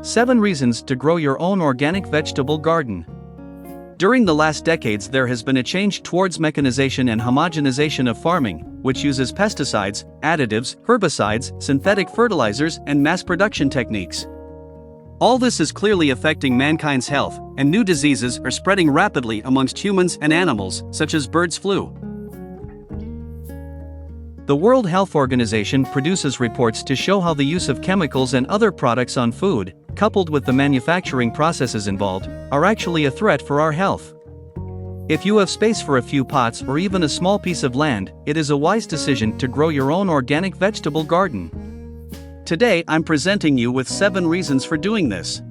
7 Reasons to Grow Your Own Organic Vegetable Garden. During the last decades, there has been a change towards mechanization and homogenization of farming, which uses pesticides, additives, herbicides, synthetic fertilizers, and mass production techniques. All this is clearly affecting mankind's health, and new diseases are spreading rapidly amongst humans and animals, such as bird flu. The World Health Organization produces reports to show how the use of chemicals and other products on food, coupled with the manufacturing processes involved, are actually a threat for our health. If you have space for a few pots or even a small piece of land, it is a wise decision to grow your own organic vegetable garden. Today I'm presenting you with 7 reasons for doing this.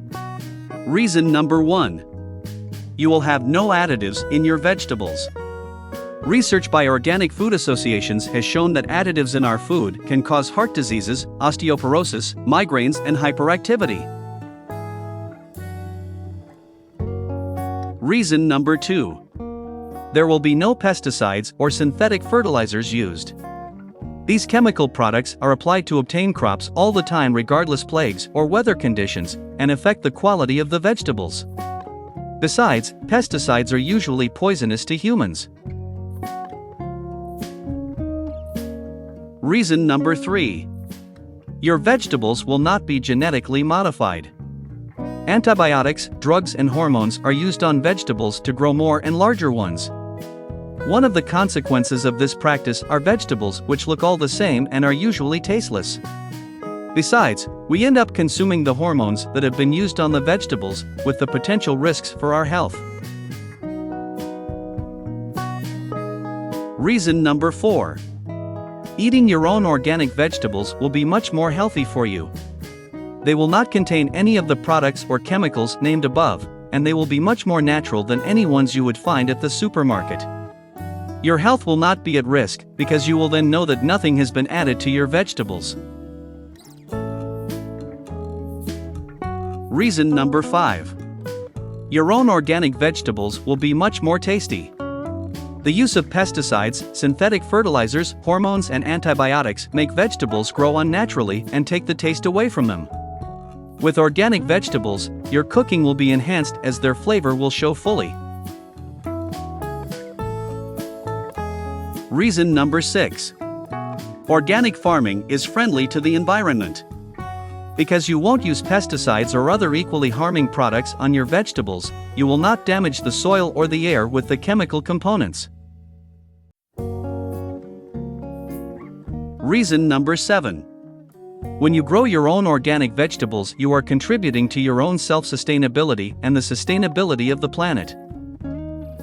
Reason number 1. You will have no additives in your vegetables. Research by organic food associations has shown that additives in our food can cause heart diseases, osteoporosis, migraines, and hyperactivity. Reason number 2. There will be no pesticides or synthetic fertilizers used. These chemical products are applied to obtain crops all the time regardless plagues or weather conditions, and affect the quality of the vegetables. Besides, pesticides are usually poisonous to humans. Reason number 3. Your vegetables will not be genetically modified. Antibiotics, drugs, and hormones are used on vegetables to grow more and larger ones. One of the consequences of this practice are vegetables which look all the same and are usually tasteless. Besides, we end up consuming the hormones that have been used on the vegetables, with the potential risks for our health. Reason number 4. Eating your own organic vegetables will be much more healthy for you. They will not contain any of the products or chemicals named above, and they will be much more natural than any ones you would find at the supermarket. Your health will not be at risk, because you will then know that nothing has been added to your vegetables. Reason number 5. Your own organic vegetables will be much more tasty. The use of pesticides, synthetic fertilizers, hormones, and antibiotics make vegetables grow unnaturally and take the taste away from them. With organic vegetables, your cooking will be enhanced as their flavor will show fully. Reason number 6. Organic farming is friendly to the environment. Because you won't use pesticides or other equally harming products on your vegetables, you will not damage the soil or the air with the chemical components. Reason number 7. When you grow your own organic vegetables, you are contributing to your own self-sustainability and the sustainability of the planet.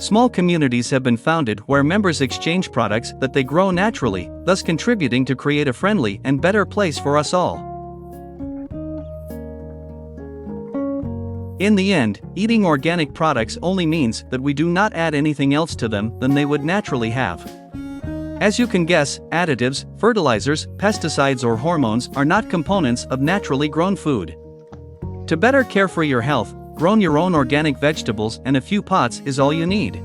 Small communities have been founded where members exchange products that they grow naturally, thus contributing to create a friendly and better place for us all. In the end, eating organic products only means that we do not add anything else to them than they would naturally have. As you can guess, additives, fertilizers, pesticides, or hormones are not components of naturally grown food. To better care for your health, grow your own organic vegetables, and a few pots is all you need.